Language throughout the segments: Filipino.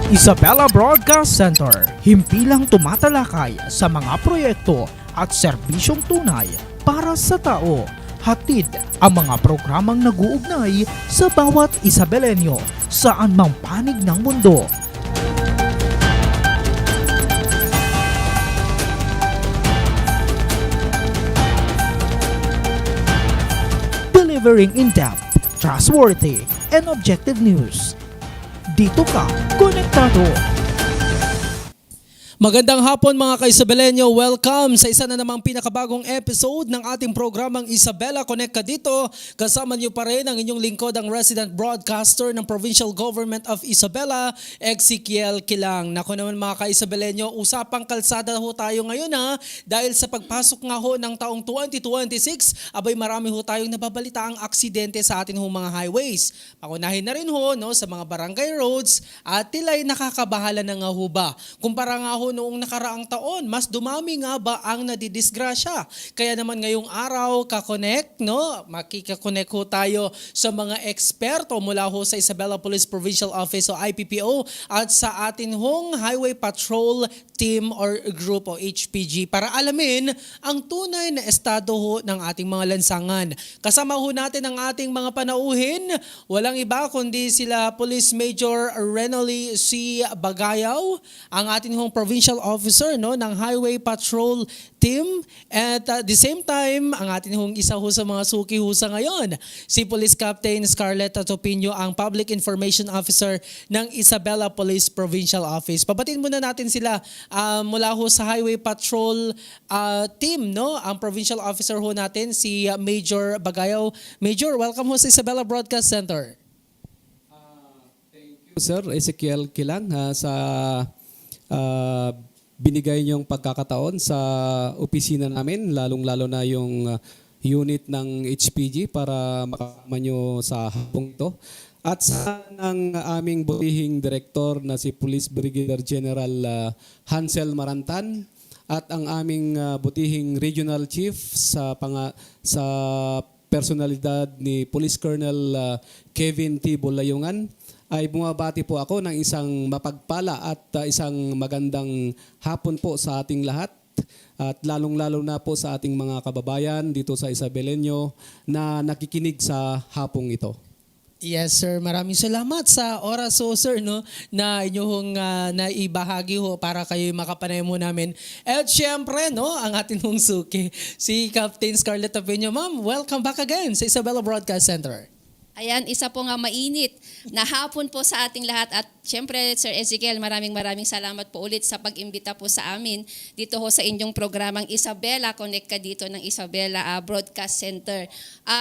Isabela Broadcast Center, himpilang tumatalakay sa mga proyekto at serbisyong tunay para sa tao. Hatid ang mga programang nag-uugnay sa bawat Isabelenyo saan mang panig ng mundo. Delivering in-depth, trustworthy, and objective news. Dito ka, konektado. Magandang hapon mga ka-Isabelenyo. Welcome sa isa na namang pinakabagong episode ng ating programang Isabela Connect ka dito. Kasama niyo pa rin ang inyong lingkod, ang resident broadcaster ng Provincial Government of Isabela, Ezekiel Kilang. Naku naman mga ka-Isabelenyo, usapang kalsada ho tayo ngayon dahil sa pagpasok nga ho ng taong 2026, abay marami ho tayong nababalita ang aksidente sa atin ho mga highways. Pakunahin na rin ho sa mga barangay roads at tila'y nakakabahala na nga ho ba. Kumpara nga ho noong nakaraang taon, mas dumami nga ba ang nadidisgrasya? Kaya naman ngayong araw, kakonect, makikakonect ho tayo sa mga eksperto mula ho sa Isabela Police Provincial Office o IPPO at sa atin hong Highway Patrol Team or Group o HPG para alamin ang tunay na estado ho ng ating mga lansangan. Kasama ho natin ang ating mga panauhin, walang iba kundi sila Police Major Renoli C. Bagayaw, ang ating hong Provincial Officer ng Highway Patrol Team, at at the same time, ang ating hong isa ho sa mga suki ho sa ngayon, si Police Captain Scarlett Topinio, ang Public Information Officer ng Isabela Police Provincial Office. Pabatiin muna natin sila mula ho sa Highway Patrol Team, ang Provincial Officer ho natin, si Major Bagayaw. Major, welcome ho sa Isabela Broadcast Center. Thank you, Sir Ezekiel Kilang, sa binigay niyong pagkakataon sa opisina namin, lalong-lalo na yung unit ng HPG para makasama niyo sa hapong ito. At sa ng aming butihing direktor na si Police Brigadier General Hansel Marantan at ang aming butihing regional chief sa personalidad ni Police Colonel Kevin T. Bulayungan, ay bumabati po ako ng isang mapagpala at isang magandang hapon po sa ating lahat at lalong-lalo na po sa ating mga kababayan dito sa Isabelenyo na nakikinig sa hapong ito. Yes sir, maraming salamat sa oras ho sir na inyong naibahagi ho para kayo makapanay mo namin. At syempre ang ating hong suki, si Captain Scarlett Topinio. Ma'am, welcome back again sa Isabela Broadcast Center. Ayan, isa po nga mainit na hapon po sa ating lahat at syempre Sir Ezekiel, maraming salamat po ulit sa pag-imbita po sa amin dito ho sa inyong programang Isabela Connect ka dito ng Isabela Broadcast Center.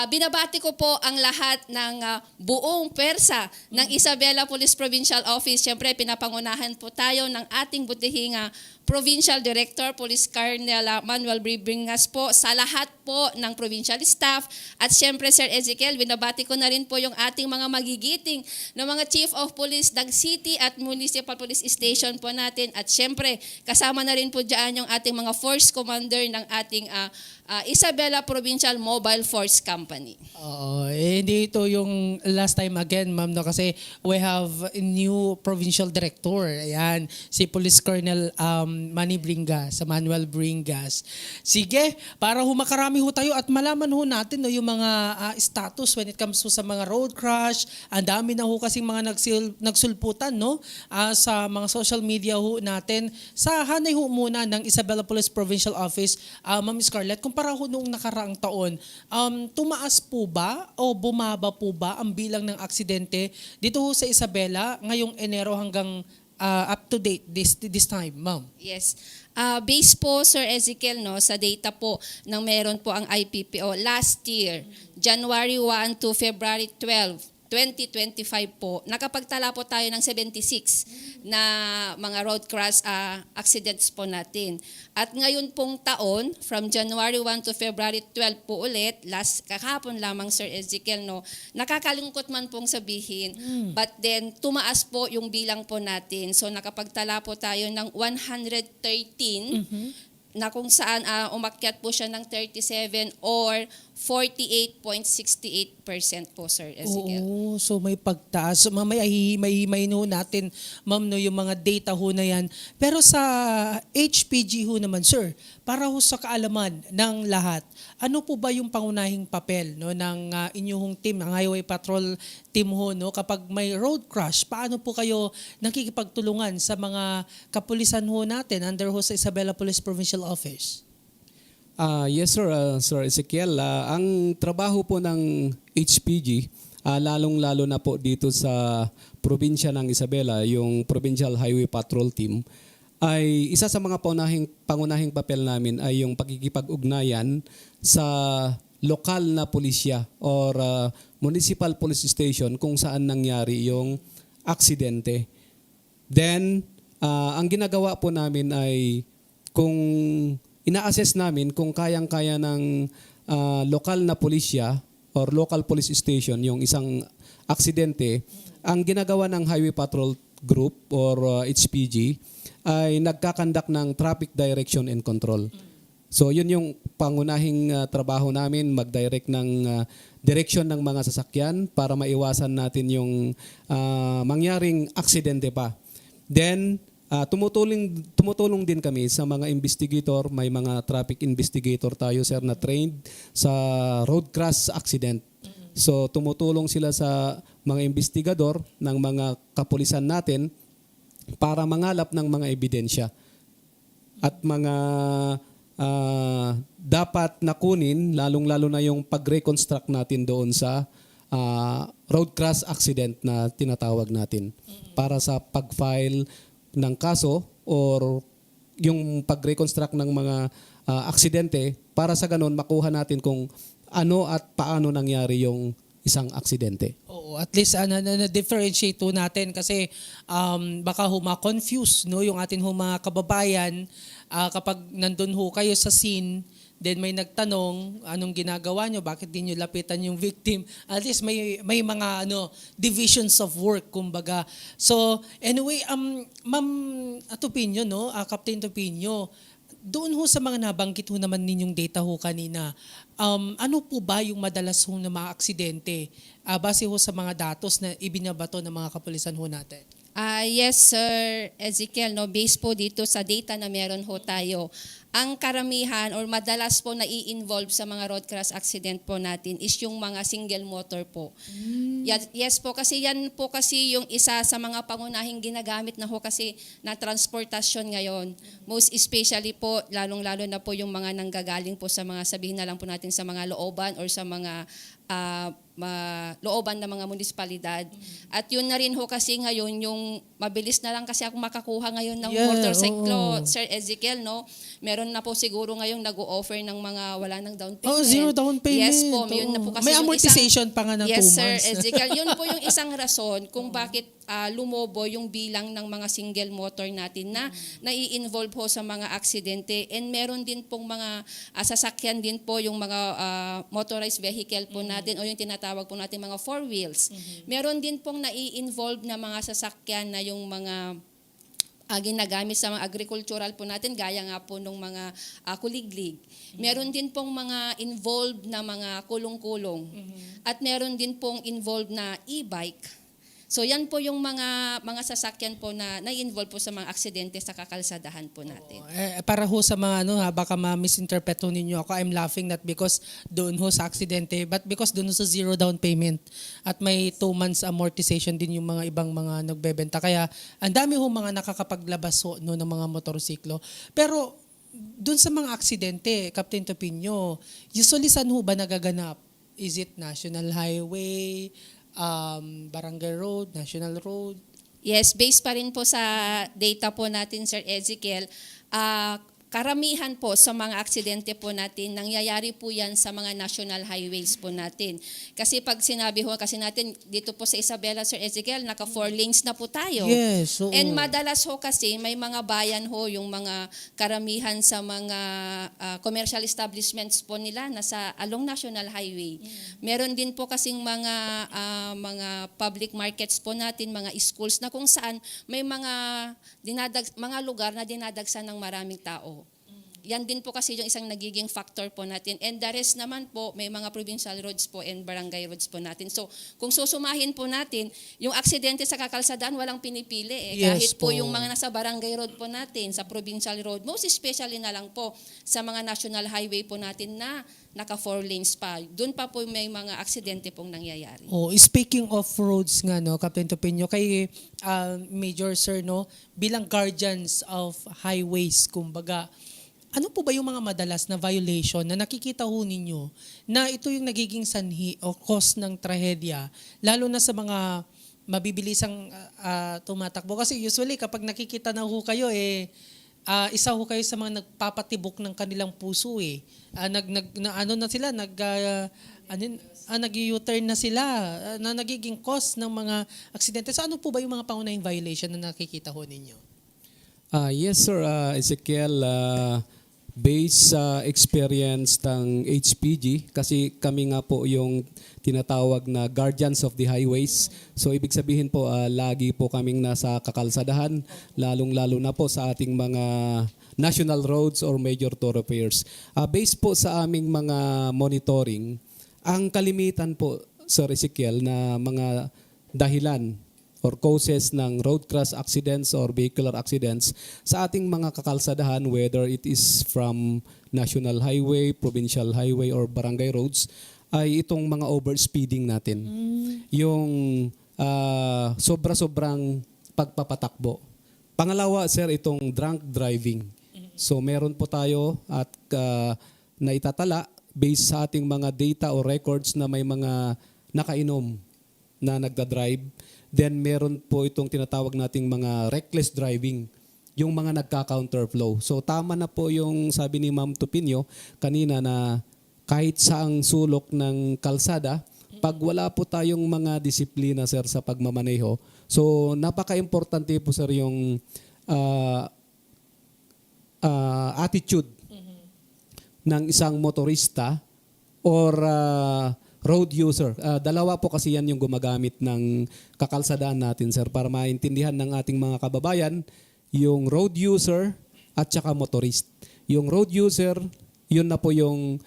Binabati ko po ang lahat ng buong pwersa ng Isabela Police Provincial Office. Syempre pinapangunahan po tayo ng ating butihing Provincial Director, Police Colonel Manuel Bringas po sa lahat po ng provincial staff. At syempre Sir Ezekiel, binabati ko na rin po yung ating mga magigiting na mga Chief of Police ng City at Municipal Police Station po natin. At syempre, kasama na rin po dyan yung ating mga Force Commander ng ating Isabela Provincial Mobile Force Company. Hindi ito yung last time again, ma'am, kasi we have a new provincial director. Ayan, si Police Colonel Manny Bringas, Manuel Bringas. Sige, para makarami ho tayo at malaman ho natin yung mga status when it comes to sa mga road crash. Ang dami na ho kasing mga nagsulputan sa mga social media ho natin. Sa hanay ho muna ng Isabela Police Provincial Office, Ma'am Scarlett, kumpara ho noong nakaraang taon, tumaas po ba o bumaba po ba ang bilang ng aksidente dito ho sa Isabela ngayong Enero hanggang up to date this time, ma'am? Yes. Based po, Sir Ezekiel, sa data po ng meron po ang IPPO last year, January 1 to February 12, 2025 po, nakapagtala po tayo ng 76 na mga road crash accidents po natin. At ngayon pong taon, from January 1 to February 12 po ulit, kakahapon lamang Sir Ezekiel, nakakalungkot man pong sabihin, but then tumaas po yung bilang po natin. So nakapagtala po tayo ng 113 na kung saan umakyat po siya ng 37 or 48.68% po, Sir Ezekiel. Oo, so may pagtaas. So mamaya hihimay-himay ho natin, ma'am, no, yung mga data ho na yan. Pero sa HPG ho naman, sir, para ho sa kaalaman ng lahat, ano po ba yung pangunahing papel, no, ng inyong team, ang Highway Patrol team ho, no, kapag may road crash, paano po kayo nakikipagtulungan sa mga kapulisan ho natin under ho sa Isabela Police Provincial Office? Yes sir, Sir Ezekiel. Ang trabaho po ng HPG, lalong-lalo na po dito sa probinsya ng Isabela, yung Provincial Highway Patrol Team, ay isa sa mga pangunahing papel namin ay yung pagkikipag-ugnayan sa lokal na pulisya or municipal police station kung saan nangyari yung aksidente. Then, ang ginagawa po namin ay kung ina-assess namin kung kayang-kaya ng lokal na pulisya or local police station yung isang aksidente, ang ginagawa ng Highway Patrol Group or HPG ay nagkakandak ng traffic direction and control. So yun yung pangunahing trabaho namin, mag-direct ng direksyon ng mga sasakyan para maiwasan natin yung mangyaring aksidente pa. Then, tumutulong din kami sa mga investigator. May mga traffic investigator tayo, sir, na trained sa road crash accident. So tumutulong sila sa mga investigador ng mga kapulisan natin para mangalap ng mga ebidensya at mga dapat nakunin, lalong-lalo na yung pag-reconstruct natin doon sa road crash accident na tinatawag natin para sa pag-file ng kaso or yung pag-reconstruct ng mga aksidente para sa ganun makuha natin kung ano at paano nangyari yung isang aksidente. Oo, at least na-differentiate ho natin kasi baka ho ma-confuse, no, yung atin ho mga kababayan kapag nandun ho kayo sa scene. Then may nagtanong, anong ginagawa nyo? Bakit di nyo lapitan yung victim? At least may mga divisions of work, kumbaga. So, anyway, Ma'am Tupinyo, no? Captain Tupinyo, doon ho sa mga nabanggit ho naman ninyong data ho kanina, ano po ba yung madalas ho na mga aksidente base ho sa mga datos na ibinabato ng mga kapulisan ho natin? Yes, Sir Ezekiel, no, based po dito sa data na meron ho tayo, ang karamihan or madalas po na i-involve sa mga road crash accident po natin is yung mga single motor po. Yes po, kasi yan po kasi yung isa sa mga pangunahing ginagamit na ho kasi na transportasyon ngayon. Most especially po, lalong-lalo na po yung mga nanggagaling po sa mga, sabihin na lang po natin sa mga looban or sa mga looban ng mga munisipalidad. At yun na rin ho kasi ngayon, yung mabilis na lang kasi ako makakuha ngayon ng motorcycle, Sir Ezekiel, no? Meron na po siguro ngayong nag-o-offer ng mga wala ng down payment. Oh, zero down payment. Yes po, yun na po kasi may yung amortization pa nga ng 2 months. Yes, Sir Ezekiel. Yun po yung isang rason kung bakit lumobo yung bilang ng mga single motor natin na nai-involve po sa mga aksidente. And meron din pong mga sasakyan din po yung mga motorized vehicle po natin o yung tinatawag po natin mga 4 wheels. Meron din pong nai-involve na mga sasakyan na yung mga ginagamit sa mga agricultural po natin, gaya nga po ng mga kuliglig. Meron din pong mga involved na mga kulong-kulong. At meron din pong involved na e-bike. So yan po yung mga sasakyan po na na-involve po sa mga aksidente sa kakalsadahan po natin. Para ho sa mga baka ma-misinterpret ho ninyo ako, I'm laughing not because doon ho sa aksidente, but because doon ho sa zero down payment at may 2 months amortization din yung mga ibang mga nagbebenta. Kaya ang dami ho mga nakakapaglabas ho ng mga motorsiklo. Pero doon sa mga aksidente, Captain Tupinyo, usually saan ho ba nagaganap? Is it national highway, barangay road, national road? Yes, based pa rin po sa data po natin, Sir Ezekiel, karamihan po sa mga aksidente po natin, nangyayari po yan sa mga national highways po natin. Kasi pag sinabi ho kasi natin, dito po sa Isabela, Sir Ezekiel, naka 4 lanes na po tayo. Yes. Oo. And madalas ho kasi, may mga bayan ho, yung mga karamihan sa mga commercial establishments po nila, nasa along national highway. Meron din po kasing mga public markets po natin, mga schools, na kung saan may mga lugar na dinadagsan ng maraming tao. yan din po kasi yung isang nagiging factor po natin. And the rest naman po, may mga provincial roads po and barangay roads po natin. So kung susumahin po natin, yung aksidente sa kakalsadaan walang pinipili eh. Yes Kahit po po. yung mga nasa barangay road po natin, sa provincial road, most especially na lang po sa mga national highway po natin na naka 4 lanes pa. Doon pa po may mga aksidente pong nangyayari. Oh, speaking of roads nga no, Captain Topinio, kay Major Sir no, bilang guardians of highways, kumbaga, ano po ba yung mga madalas na violation na nakikita ho ninyo na ito yung nagiging sanhi o cause ng trahedya, lalo na sa mga mabibilisang tumatakbo? Kasi usually kapag nakikita na ho kayo isa ho kayo sa mga nagpapatibok ng kanilang puso eh. Nag-U-turn na sila na nagiging cause ng mga aksidente. So ano po ba yung mga pangunahing violation na nakikita ho ninyo? Yes sir, Ezekiel, based sa experience ng HPG, kasi kami nga po yung tinatawag na guardians of the highways. So ibig sabihin po, lagi po kaming nasa kakalsadahan, lalong-lalo na po sa ating mga national roads or major thoroughfares. Based po sa aming mga monitoring, ang kalimitan po, Sir Ezekiel, na mga dahilan or causes ng road crash accidents or vehicular accidents sa ating mga kakalsadahan, whether it is from national highway, provincial highway, or barangay roads, ay itong mga overspeeding natin. Yung sobra-sobrang pagpapatakbo. Pangalawa, sir, itong drunk driving. So meron po tayo at naitatala based sa ating mga data o records na may mga nakainom na nagdadrive. Then meron po itong tinatawag nating mga reckless driving, yung mga nagka-counterflow. So tama na po yung sabi ni Ma'am Tupinio kanina na kahit saang sulok ng kalsada, pag wala po tayong mga disiplina sir sa pagmamaneho, so napaka-importante po sir yung attitude ng isang motorista or road user. Dalawa po kasi yan yung gumagamit ng kakalsadaan natin, sir, para maintindihan ng ating mga kababayan, yung road user at saka motorist. Yung road user, yun na po yung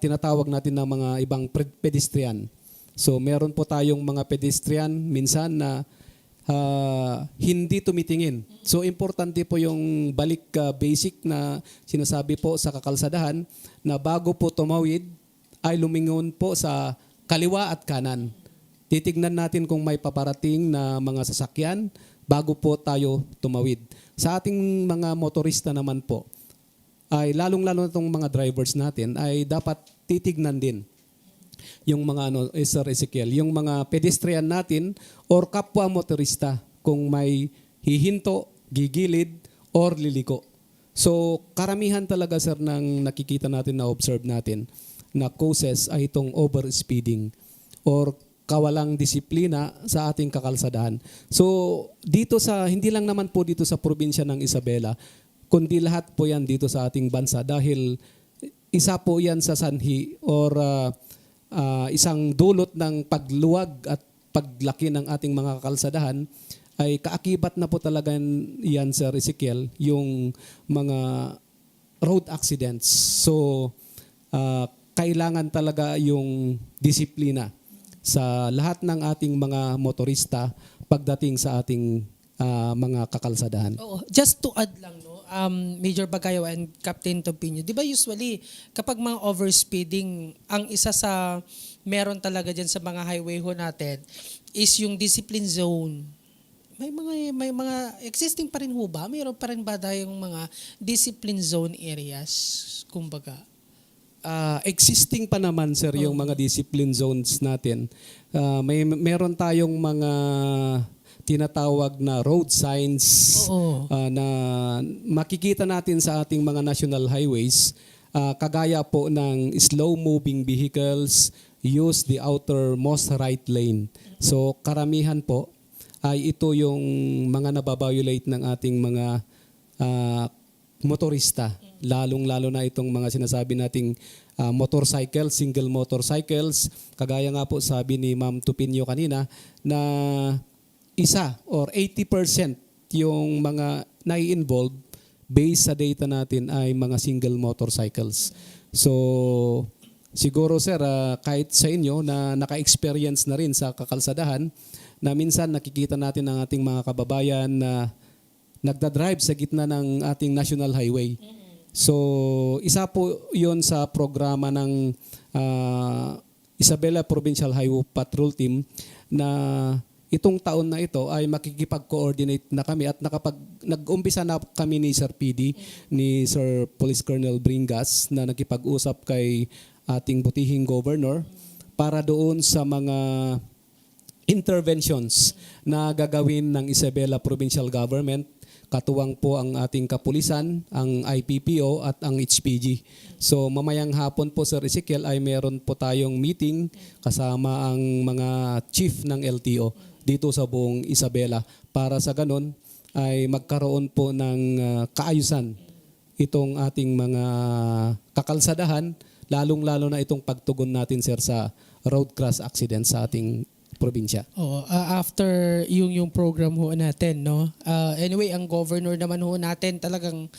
tinatawag natin ng mga ibang pedestrian. So meron po tayong mga pedestrian minsan na hindi tumitingin. So importante po yung balik basic na sinasabi po sa kakalsadahan na bago po tumawid, ay lumingon po sa kaliwa at kanan. Titignan natin kung may paparating na mga sasakyan bago po tayo tumawid. Sa ating mga motorista naman po, ay lalong-lalo na itong mga drivers natin, ay dapat titignan din yung mga Sir Ezekiel, yung mga pedestrian natin or kapwa motorista kung may hihinto, gigilid, or liliko. So karamihan talaga sir ng nakikita natin na observe natin na causes ay itong overspeeding or kawalang disiplina sa ating kakalsadahan. So dito hindi lang naman po dito sa probinsya ng Isabela, kundi lahat po yan dito sa ating bansa dahil isa po yan sa sanhi or isang dulot ng pagluwag at paglaki ng ating mga kakalsadahan ay kaakibat na po talaga yan Sir Ezekiel, yung mga road accidents. So kailangan talaga yung disiplina sa lahat ng ating mga motorista pagdating sa ating mga kakalsadahan. Oo, just to add lang no, Major Bagayo and Captain Topinio, di ba usually kapag mga overspeeding, ang isa sa meron talaga dyan sa mga highway ho natin is yung discipline zone. May mga existing pa rin ho ba? Mayroon pa rin ba tayong mga discipline zone areas, kumbaga? Existing pa naman sir yung mga discipline zones natin. Meron tayong mga tinatawag na road signs na makikita natin sa ating mga national highways, kagaya po ng slow moving vehicles use the outermost right lane. So karamihan po ay ito yung mga nababiolate ng ating mga motorista. Lalong-lalo na itong mga sinasabi nating motorcycles, single motorcycles. Kagaya nga po sabi ni Ma'am Tupinio kanina na isa or 80% yung mga nai-involve base sa data natin ay mga single motorcycles. So siguro sir, kahit sa inyo na naka-experience na rin sa kakalsadahan, na minsan nakikita natin ang ating mga kababayan na nagdadrive sa gitna ng ating national highway. So isa po yon sa programa ng Isabela Provincial Highway Patrol Team na itong taon na ito ay makikipag-coordinate na kami at nag-umpisa na kami ni Sir PD, ni Sir Police Colonel Bringas na nakipag-usap kay ating butihing governor para doon sa mga interventions na gagawin ng Isabela Provincial Government. Katuwang po ang ating kapulisan, ang IPPO at ang HPG. So mamayang hapon po Sir Ezekiel ay meron po tayong meeting kasama ang mga chief ng LTO dito sa buong Isabela para sa ganon ay magkaroon po ng kaayusan itong ating mga kakalsadahan, lalong-lalo na itong pagtugon natin sir sa road crash accident sa ating probinsya. After yung program ho natin, no? Anyway, ang governor naman ho natin talagang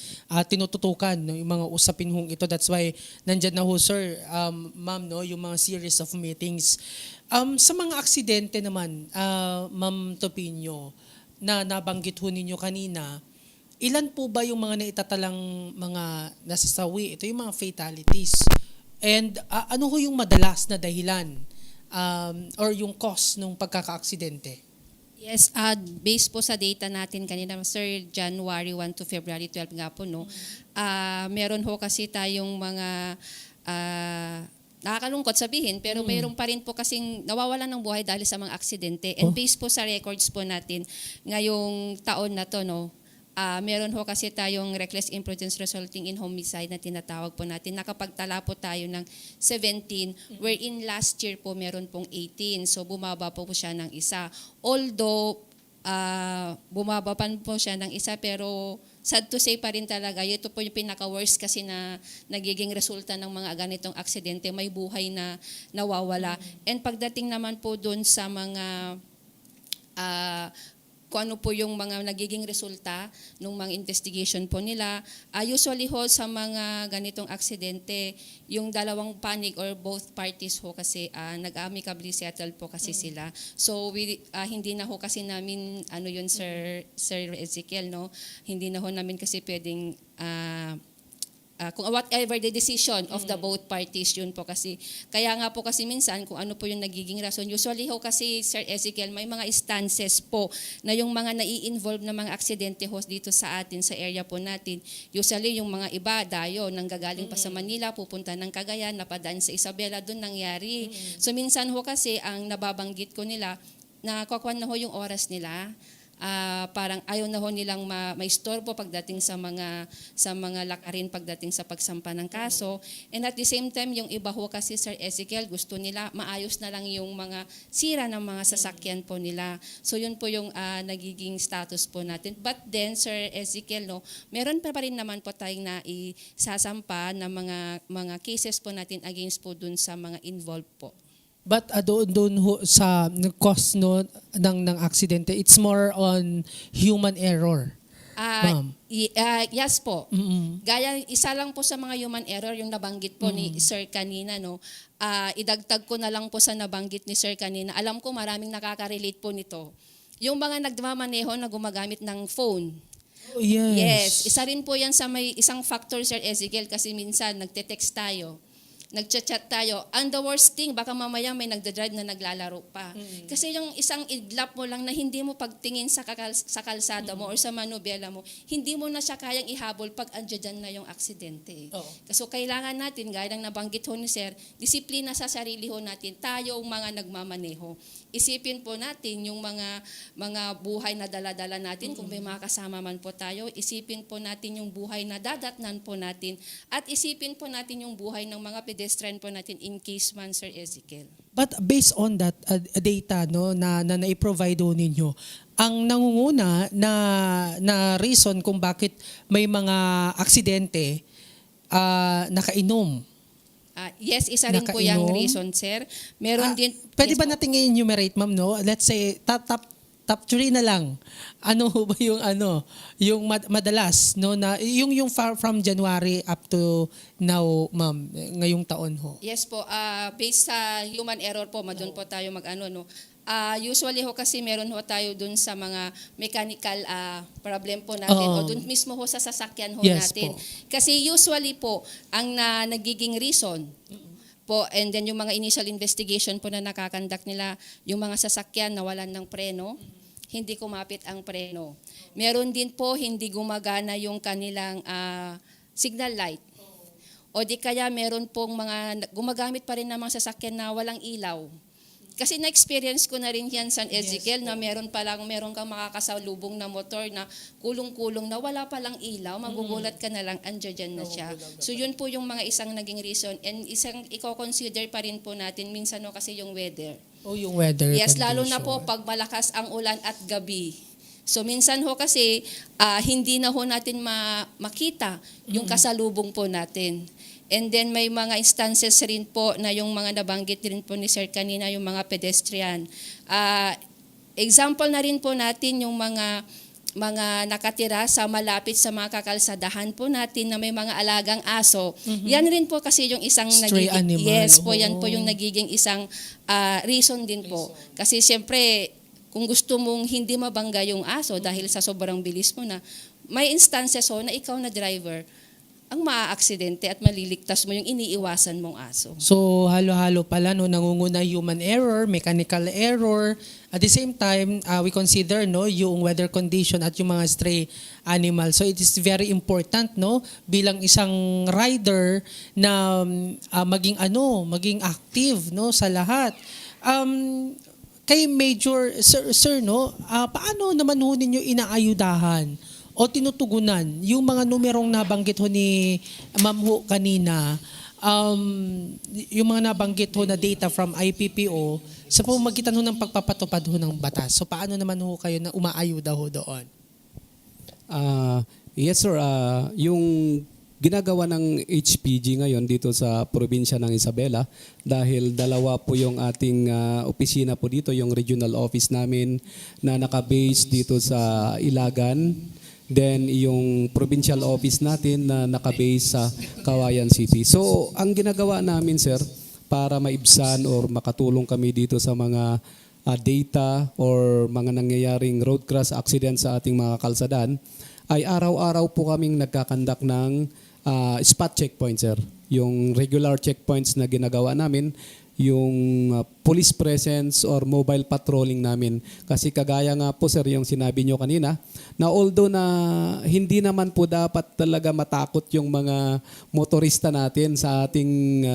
tinututukan no, yung mga usapin hong ito. That's why nandyan na ho sir, ma'am, no, yung mga series of meetings. Sa mga aksidente naman, Ma'am Topinio, na nabanggit ho ninyo kanina, ilan po ba yung mga naitatalang mga nasasawi? Ito yung mga fatalities. And ano ho yung madalas na dahilan or yung cause ng pagkaka-aksidente? Yes, based po sa data natin kanina, Sir, January 1 to February 12 nga po, no? Meron ho kasi tayong mga nakakalungkot sabihin, pero mayroon pa rin po kasing nawawalan ng buhay dahil sa mga aksidente. And based po sa records po natin, ngayong taon na to, no? Meron ho kasi tayong reckless imprudence resulting in homicide na tinatawag po natin. Nakapagtala po tayo ng 17, wherein last year po meron pong 18. So bumaba po siya ng isa. Although bumaba pa po siya ng isa, pero sad to say pa rin talaga, ito po yung pinaka-worst kasi na nagiging resulta ng mga ganitong aksidente. May buhay na nawawala. And pagdating naman po dun sa mga kung ano po yung mga nagiging resulta ng mga investigation po nila. Usually ho sa mga ganitong aksidente, yung dalawang panic or both parties ho kasi nag-amicably settle po kasi sila. So hindi na ho kasi namin, ano yun Sir Ezekiel, no? Hindi na ho namin kasi pwedeng kung whatever the decision of the both parties, yun po kasi. Kaya nga po kasi minsan, kung ano po yung nagiging rason, usually ho kasi, Sir Ezekiel, may mga instances po na yung mga nai-involve na mga aksidente ho dito sa atin, sa area po natin, usually yung mga iba, dayo, nanggagaling pa sa Manila, pupunta ng Cagayan, napadaan sa Isabela, doon nangyari. So minsan ho kasi, ang nababanggit ko nila, nakukuha na ho yung oras nila, parang ayaw na ho nilang maistorbo pagdating sa mga lakarin pagdating sa pagsampa ng kaso. And at the same time, yung iba ho kasi Sir Ezekiel, gusto nila maayos na lang yung mga sira ng mga sasakyan po nila. So yun po yung nagiging status po natin. But then Sir Ezekiel, no, meron pa rin naman po tayong naisasampa na mga cases po natin against po dun sa mga involved po. But doon ho sa cause no ng aksidente, it's more on human error. Ma'am. Yes po. Mm-mm. Gaya, isa lang po sa mga human error yung nabanggit po ni Sir kanina, no. Idagtag ko na lang po sa nabanggit ni Sir kanina. Alam ko maraming nakaka-relate po nito. Yung mga nagmamaneho na gumagamit ng phone. Oh, yes. Yes, isa rin po yan sa may isang factor, Sir Ezekiel, kasi minsan nagte-text tayo, nagchat-chat tayo. And the worst thing, baka mamaya may nagdadrive na naglalaro pa. Kasi yung isang idlap mo lang na hindi mo pagtingin sa kalsada mo or sa manubela mo, hindi mo na siya kayang ihabol pag andyan na yung aksidente. So kailangan natin, gaya ng nabanggit ho ni Sir, disiplina sa sarili ho natin, tayong mga nagmamaneho. Isipin po natin yung mga buhay na dala-dala natin, kung may mga kasama man po tayo, isipin po natin yung buhay na dadatnan po natin, at isipin po natin yung buhay ng mga pedestrian po natin in case man, Sir Ezekiel. But based on that data no na na-provide ninyo, ang nangunguna na reason kung bakit may mga aksidente nakainom. Yes, isa rin po yung reason, Sir. Meron din. Pwede yes ba po. natin i-enumerate, ma'am, no? Let's say top top 3 na lang. Ano ho ba yung yung madalas no na yung from January up to now, ma'am, ngayong taon ho? Yes po, based sa human error po, doon po tayo mag-ano, no. Usually ho kasi meron ho tayo doon sa mga mechanical problem po natin o doon mismo ho sa sasakyan ho Yes natin. po. Kasi usually po, ang nagiging reason po, and then yung mga initial investigation po na nakakandak nila, yung mga sasakyan nawalan ng preno, hindi kumapit ang preno. Meron din po hindi gumagana yung kanilang signal light. O di kaya meron pong mga gumagamit pa rin ng mga sasakyan na walang ilaw. Kasi na-experience ko na rin yan, San Ezekiel, na meron kang makakasalubong na motor na kulong-kulong na wala palang ilaw, magugulat ka na lang, andyan na siya. So yun po yung mga isang naging reason. And isang i-consider pa rin po natin, minsan no, kasi yung weather. Yung weather Yes, condition. lalo na po pag malakas ang ulan at gabi. So minsan ho kasi hindi na ho natin makita yung kasalubong po natin. And then may mga instances rin po na yung mga nabanggit rin po ni Sir kanina, yung mga pedestrian. Example na rin po natin yung mga nakatira sa malapit sa mga kakalsadahan po natin na may mga alagang aso. Yan rin po kasi yung isang Stray animal. Yes po, yan po yung nagiging isang reason din po. Kasi siyempre, kung gusto mong hindi mabangga yung aso dahil sa sobrang bilis mo na, may instances ho na ikaw na driver ang maaaksidente at maliligtas mo yung iniiwasan mong aso. So halo-halo pala no, nangunguna human error, mechanical error. At the same time, we consider no yung weather condition at yung mga stray animals. So it is very important no bilang isang rider na maging active no sa lahat. Kay Major Sir no, paano naman ho ninyo inaayudahan o tinutugunan yung mga numerong nabanggit ho ni Ma'am ho kanina, yung mga nabanggit ho na data from IPPO sa pamamagitan ho ng pagpapatupad ho ng batas. So paano naman ho kayo na umaayuda ho doon? Yes sir, yung ginagawa ng HPG ngayon dito sa probinsya ng Isabela, dahil dalawa po yung ating opisina po dito, yung regional office namin na nakabase dito sa Ilagan, then yung provincial office natin na nakabase sa Kawayan City. So ang ginagawa namin sir, para maibsan or makatulong kami dito sa mga data or mga nangyayaring road crash accident sa ating mga kalsadaan, ay araw-araw po kaming nagkakandak ng spot checkpoint sir. Yung regular checkpoints na ginagawa namin, yung police presence or mobile patrolling namin. Kasi kagaya nga po sir yung sinabi nyo kanina, na although na hindi naman po dapat talaga matakot yung mga motorista natin sa ating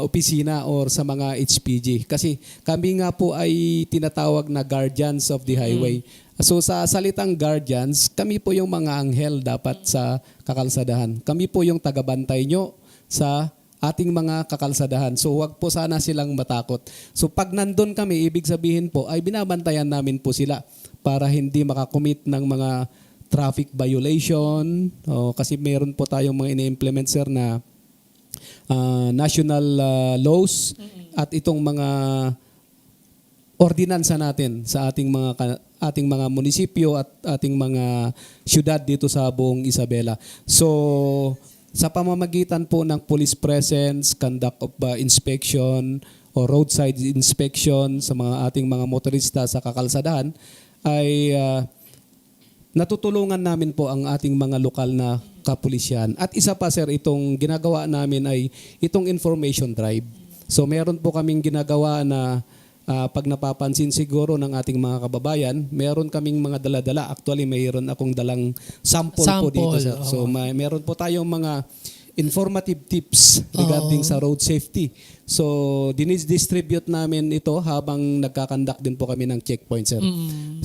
opisina or sa mga HPG. Kasi kami nga po ay tinatawag na guardians of the highway. So sa salitang guardians, kami po yung mga anghel dapat sa kakalsadahan. Kami po yung tagabantay nyo sa ating mga kakalsadahan. So wag po sana silang matakot. So pag nandun kami, ibig sabihin po ay binabantayan namin po sila para hindi makakommit ng mga traffic violation. Kasi meron po tayong mga ini-implement sir na national laws at itong mga ordinansa natin sa ating mga munisipyo at ating mga syudad dito sa buong Isabela. So sa pamamagitan po ng police presence, conduct of inspection o roadside inspection sa mga ating mga motorista sa kakalsadahan, ay natutulungan namin po ang ating mga lokal na kapulisyan. At isa pa sir, itong ginagawa namin ay itong information drive. So meron po kaming ginagawa na pag napapansin siguro ng ating mga kababayan, meron kaming mga dala-dala. Actually, mayroon akong dalang sample po dito sir. So meron po tayong mga informative tips regarding sa road safety. So dinis-distribute namin ito habang nagkakandak din po kami ng checkpoint sir.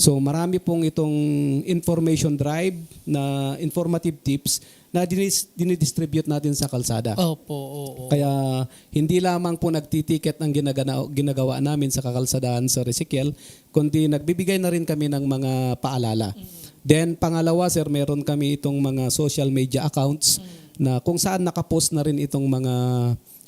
So marami pong itong information drive na informative tips na dinidistribute natin sa kalsada. Oo. Kaya hindi lamang po nagtitiket ang ginagawa namin sa kakalsadahan sa Ezekiel, kundi nagbibigay na rin kami ng mga paalala. Then pangalawa sir, meron kami itong mga social media accounts na kung saan nakapost na rin itong mga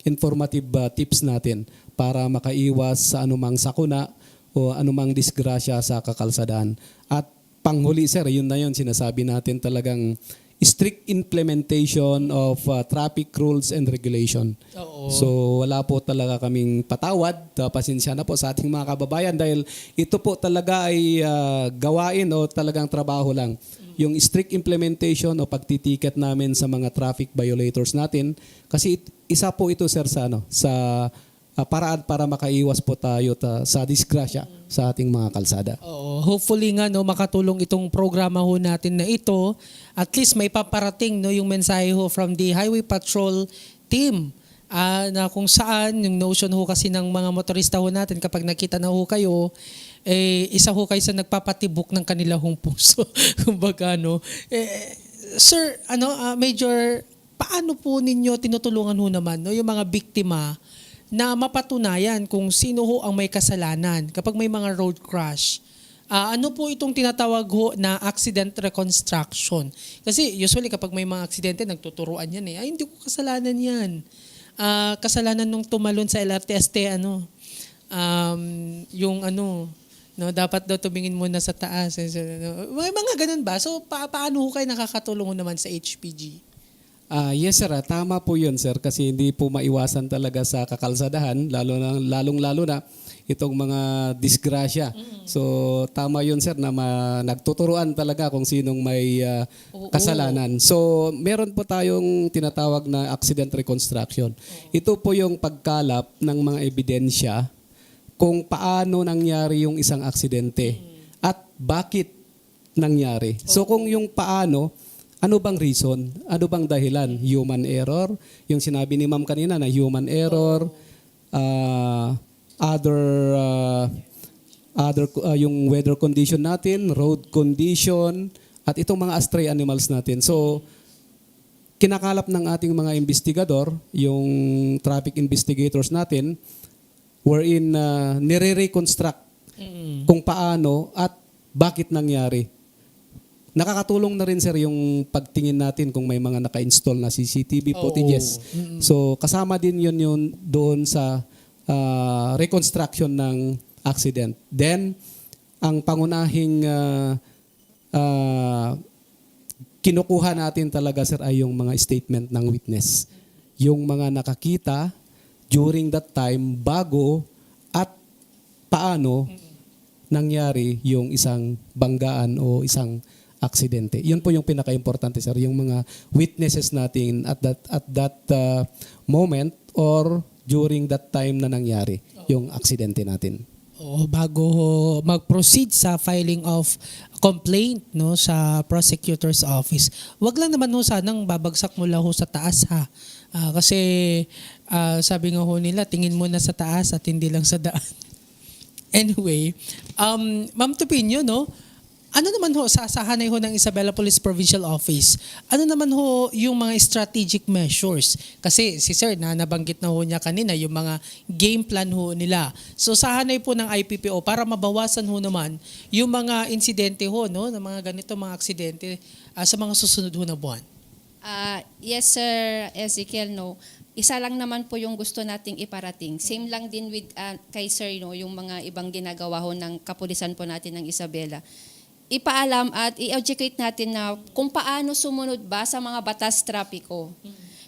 informative tips natin para makaiwas sa anumang sakuna o anumang disgrasya sa kakalsadaan. At panghuli sir, yun na yun, sinasabi natin talagang strict implementation of traffic rules and regulation. Oo. So wala po talaga kaming patawad. Pasensya na po sa ating mga kababayan dahil ito po talaga ay gawain o talagang trabaho lang. Yung strict implementation o pagtitiket namin sa mga traffic violators natin kasi isa po ito sir sa paraan para makaiwas po tayo sa disgrasya sa ating mga kalsada. Oo, hopefully nga no makatulong itong programa ho natin na ito. At least may paparating no yung mensahe ho from the Highway Patrol team na kung saan yung notion ho kasi ng mga motorista ho natin kapag nakita na ho kayo isa ho kayo sa nagpapatibok ng kanila hong puso. Kumbaga no. Sir, Major, paano po ninyo tinutulungan ho naman no yung mga biktima na mapatunayan kung sino ho ang may kasalanan kapag may mga road crash? Ano po itong tinatawag ho na accident reconstruction? Kasi usually kapag may mga aksidente, nagtuturuan yan eh. Ay, hindi ko kasalanan yan. Kasalanan nung tumalon sa LRT-ST, dapat daw tumingin muna sa taas. May mga ganun ba? So, paano ho kayo nakakatulong naman sa HPG? Yes sir, tama po yun sir kasi hindi po maiwasan talaga sa kakalsadahan lalong-lalo na itong mga disgrasya. So tama yun sir na nagtuturuan talaga kung sinong may kasalanan. So meron po tayong tinatawag na accident reconstruction. Ito po yung pagkalap ng mga ebidensya kung paano nangyari yung isang aksidente at bakit nangyari. So kung yung paano, ano bang reason? Ano bang dahilan? Human error? Yung sinabi ni ma'am kanina na human error, yung weather condition natin, road condition, at itong mga stray animals natin. So, kinakalap ng ating mga investigador, yung traffic investigators natin, wherein nire-reconstruct kung paano at bakit nangyari. Nakakatulong na rin sir yung pagtingin natin kung may mga naka-install na CCTV footages. So kasama din yun doon sa reconstruction ng accident. Then ang pangunahing kinukuha natin talaga sir ay yung mga statement ng witness. Yung mga nakakita during that time bago at paano nangyari yung isang banggaan o isang aksidente. Yun po yung pinaka-importante sir, yung mga witnesses natin at that moment or during that time na nangyari yung aksidente natin. Bago mag-proceed sa filing of complaint no sa prosecutor's office. Wag lang naman ho sanang babagsak mula ho sa taas ha. Kasi sabi nga ho nila tingin mo na sa taas at hindi lang sa daan. Anyway, Ma'am Tupinyo no, ano naman ho, sa hanay ho ng Isabela Police Provincial Office, ano naman ho yung mga strategic measures? Kasi si Sir, nabanggit na ho niya kanina, yung mga game plan ho nila. So sa hanay po ng IPPO, para mabawasan ho naman yung mga insidente ho, no, ng mga ganito, mga aksidente sa mga susunod ho na buwan. Yes, Sir Ezekiel, no. Isa lang naman po yung gusto nating iparating. Same lang din with kay Sir, no, yung mga ibang ginagawa ho ng kapulisan po natin ng Isabela. Ipaalam at i-educate natin na kung paano sumunod ba sa mga batas trapiko.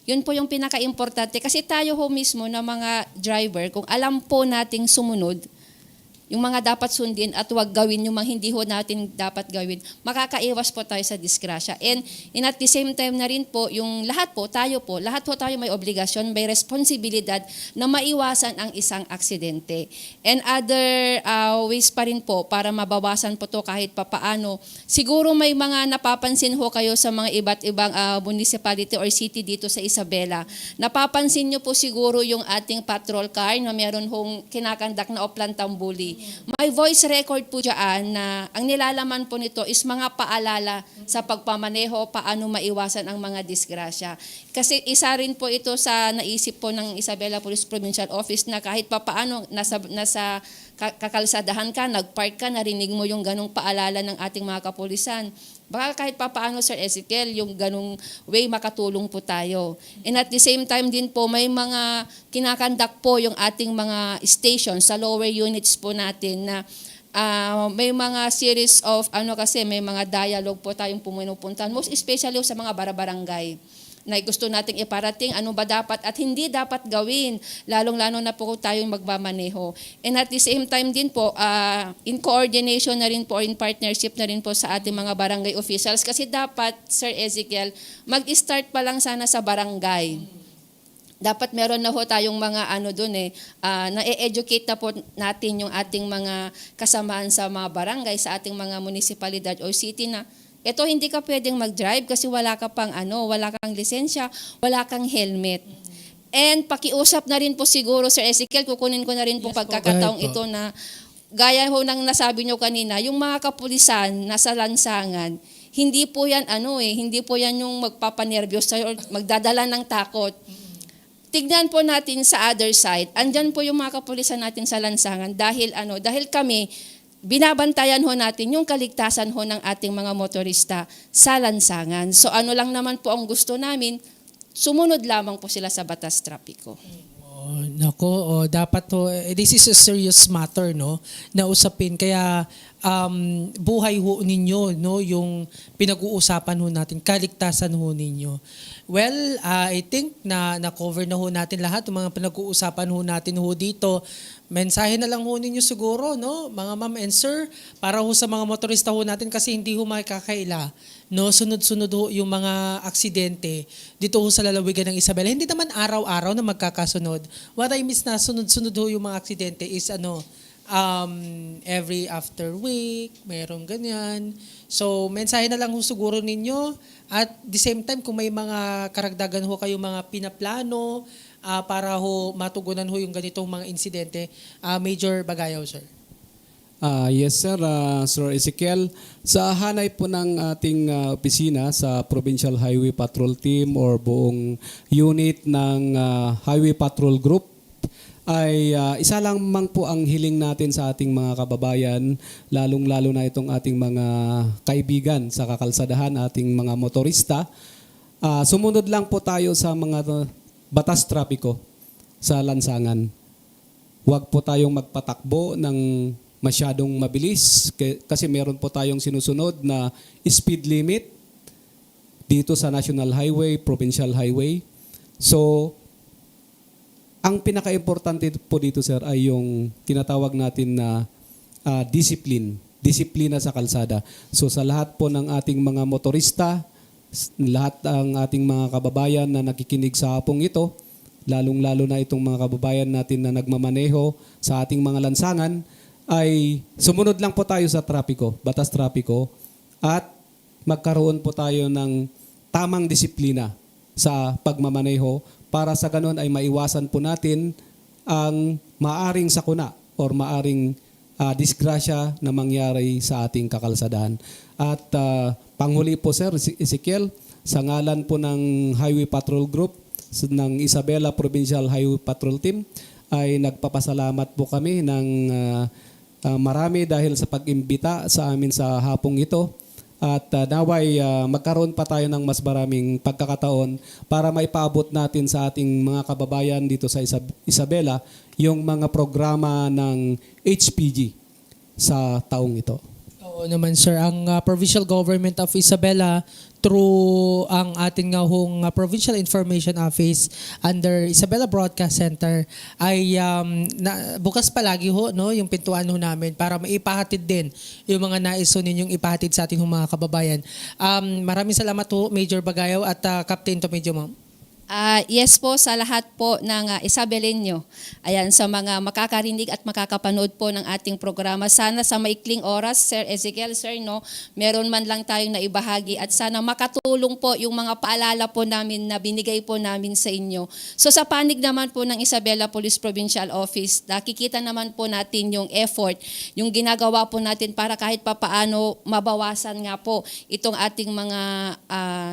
Yun po yung pinaka-importante. Kasi tayo ho mismo na mga driver, kung alam po nating sumunod, yung mga dapat sundin at huwag gawin yung mga hindi ho natin dapat gawin, makakaiwas po tayo sa disgrasya. And at the same time na rin po, yung lahat po tayo may obligasyon, may responsibilidad na maiwasan ang isang aksidente. And other ways pa rin po para mabawasan po to kahit papaano. Siguro may mga napapansin ho kayo sa mga iba't ibang municipality or city dito sa Isabela. Napapansin nyo po siguro yung ating patrol car na meron hong kinakandak na Oplantang Bully. May voice record po dyan na ang nilalaman po nito is mga paalala sa pagpamaneho, paano maiwasan ang mga disgrasya. Kasi isa rin po ito sa naisip po ng Isabela Police Provincial Office na kahit papaano nasa kakalsadahan ka, nagpark ka, narinig mo yung ganong paalala ng ating mga kapulisan. Baka kahit papaano, Sir Ezekiel, yung ganong way makatulong po tayo. And at the same time din po, may mga kinakandak po yung ating mga stations sa lower units po natin na may mga series of may mga dialogue po tayong pumupuntahan, most especially sa mga barabarangay na gusto nating iparating ano ba dapat at hindi dapat gawin, lalong-lalo na po kung tayong magmamaneho. And at the same time din po, in coordination na rin po, in partnership na rin po sa ating mga barangay officials, kasi dapat, Sir Ezekiel, mag-start pa lang sana sa barangay. Dapat meron na ho tayong mga na-educate na po natin yung ating mga kasamaan sa mga barangay, sa ating mga munisipalidad o city na ito hindi ka pwedeng mag-drive kasi wala kang lisensya, wala kang helmet. And pakiusap na rin po siguro, Sir Ezekiel, kukunin ko na rin po pagkakataong ito na gaya ho ng nasabi nyo kanina, yung mga kapulisan nasa lansangan, hindi po yan hindi po yan yung magpapanervyos sa'yo or magdadala ng takot. Tignan po natin sa other side, andyan po yung mga kapulisan natin sa lansangan dahil kami, binabantayan ho natin yung kaligtasan ho ng ating mga motorista sa lansangan. So lang naman po ang gusto namin, sumunod lamang po sila sa batas trapiko. Dapat this is a serious matter, no, na usapin. Kaya buhay ho ninyo, no, yung pinag-uusapan ho natin, kaligtasan ho ninyo. Well, I think na-cover na ho natin lahat ng mga pinag-uusapan ho natin ho dito. Mensahe na lang ho ninyo siguro, no, mga ma'am and sir, para ho sa mga motorista ho natin kasi hindi ho makakaila. No, sunod-sunod ho yung mga aksidente dito ho sa lalawigan ng Isabela. Hindi naman araw-araw na magkakasunod. What I miss na sunod-sunod ho yung mga aksidente is every after week, mayroong ganyan. So, mensahe na lang ho siguro ninyo. At the same time, kung may mga karagdagan ho kayong mga pinaplano para ho matugunan ho yung ganitong mga insidente, Major Bagayaw, sir. Yes sir, Sir Ezekiel, sa hanay po ng ating opisina sa Provincial Highway Patrol Team or buong unit ng Highway Patrol Group, ay isa lang mang po ang hiling natin sa ating mga kababayan, lalong-lalo na itong ating mga kaibigan sa kakalsadahan, ating mga motorista. Sumunod lang po tayo sa mga batas trapiko sa lansangan. Huwag po tayong magpatakbo ng masyadong mabilis kasi meron po tayong sinusunod na speed limit dito sa National Highway, Provincial Highway. So, ang pinaka-importante po dito, sir, ay yung tinatawag natin na disiplina sa kalsada. So sa lahat po ng ating mga motorista, lahat ng ating mga kababayan na nakikinig sa hapong ito, lalong-lalo na itong mga kababayan natin na nagmamaneho sa ating mga lansangan, ay sumunod lang po tayo sa trapiko, batas trapiko, at magkaroon po tayo ng tamang disiplina sa pagmamaneho para sa ganun ay maiwasan po natin ang maaring sakuna or maaring disgrasya na mangyari sa ating kakalsadahan. At panghuli po, Sir Ezekiel, sa ngalan po ng Highway Patrol Group ng Isabela Provincial Highway Patrol Team ay nagpapasalamat po kami ng marami dahil sa pag-imbita sa amin sa hapong ito. At naway magkaroon pa tayo ng mas maraming pagkakataon para maipaabot natin sa ating mga kababayan dito sa Isabela yung mga programa ng HPG sa taong ito. Oo naman, sir. Ang Provincial Government of Isabela through ang ating Provincial Information Office under Isabela Broadcast Center ay bukas palagi ho, no, yung pintuan ho namin para maipahatid din yung mga nais ho ninyong ipahatid sa ating mga kababayan. Maraming salamat ho, Major Bagayaw at Captain Tomedyo, ma'am. Yes po sa lahat po ng Isabelenyo. Ayan, sa mga makakarinig at makakapanood po ng ating programa. Sana sa maikling oras, Sir Ezekiel, sir, no, meron man lang tayong naibahagi at sana makatulong po yung mga paalala po namin na binigay po namin sa inyo. So sa panig naman po ng Isabela Police Provincial Office, nakikita naman po natin yung effort, yung ginagawa po natin para kahit papaano mabawasan nga po itong ating mga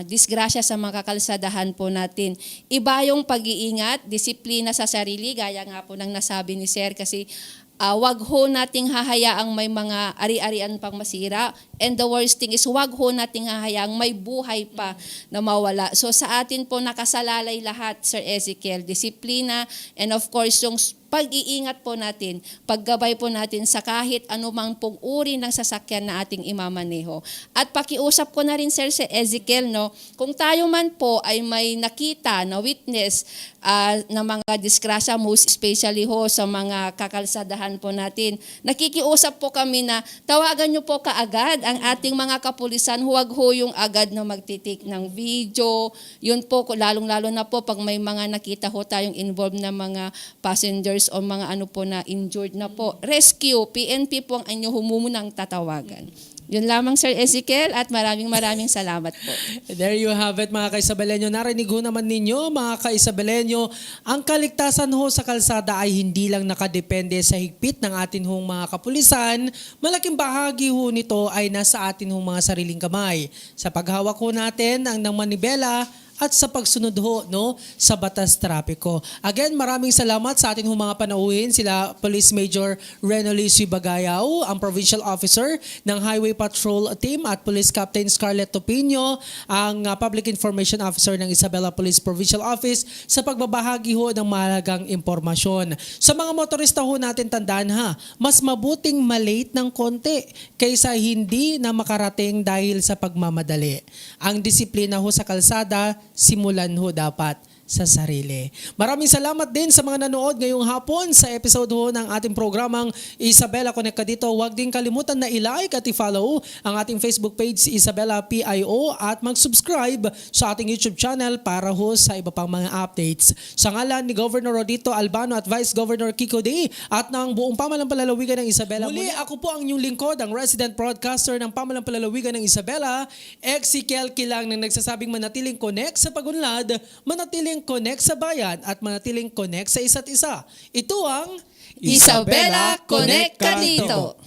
disgrasya sa mga kakalsadahan po natin. Iba yung pag-iingat, disiplina sa sarili, gaya nga po ng nasabi ni Sir, kasi wag ho nating hahayaang may mga ari-arian pang masira. And the worst thing is, wag ho nating hahayaang may buhay pa na mawala. So sa atin po nakasalalay lahat, Sir Ezekiel, disiplina, and of course yung pag-iingat po natin, paggabay po natin sa kahit anumang pong uri ng sasakyan na ating imamaneho. At pakiusap ko na rin, Sir Ezekiel, no, kung tayo man po ay may nakita na witness na mga disgrasya, most especially ho sa mga kakalsadahan po natin, nakikiusap po kami na tawagan nyo po kaagad ang ating mga kapulisan, huwag ho yung agad na magtitik ng video. Yun po, lalong-lalo na po pag may mga nakita ho tayong involved na mga passengers o mga ano po na injured na po. Rescue, PNP po ang inyo humumunang tatawagan. Yun lamang, Sir Ezekiel, at maraming salamat po. There you have it, mga ka-Isabelenyo. Narinig ho naman ninyo, mga ka-Isabelenyo, ang kaligtasan ho sa kalsada ay hindi lang nakadepende sa higpit ng atin hong mga kapulisan. Malaking bahagi ho nito ay nasa atin hong mga sariling kamay. Sa paghawak ho natin ng manibela at sa pagsunod ho, no, sa batas trapiko. Again, maraming salamat sa ating mga panauhin, sila Police Major Renolicio Bagayaw, ang Provincial Officer ng Highway Patrol Team, at Police Captain Scarlett Topinio, ang Public Information Officer ng Isabela Police Provincial Office, sa pagbabahagi ho ng mahalagang impormasyon. Sa mga motorista ho natin, tandaan ha, mas mabuting malate ng konti kaysa hindi na makarating dahil sa pagmamadali. Ang disiplina ho sa kalsada, simulan ho dapat sa sarili. Maraming salamat din sa mga nanood ngayong hapon sa episode ho ng ating programang Isabela Connect ka dito. Huwag din kalimutan na i-like at i-follow ang ating Facebook page Isabela PIO at mag-subscribe sa ating YouTube channel para ho sa iba pang mga updates. Sa ngalan ni Governor Rodito Albano at Vice Governor Kiko D at ng buong Pamalampalalawigan ng Isabela. Muli, ako po ang inyong lingkod, ang resident broadcaster ng Pamalampalalawigan ng Isabela, Ezekiel Kilang, nang nagsasabing manatiling connect sa pagunlad, manatiling connect sa bayan at manatiling connect sa isa't isa. Ito ang Isabela Connect ka dito.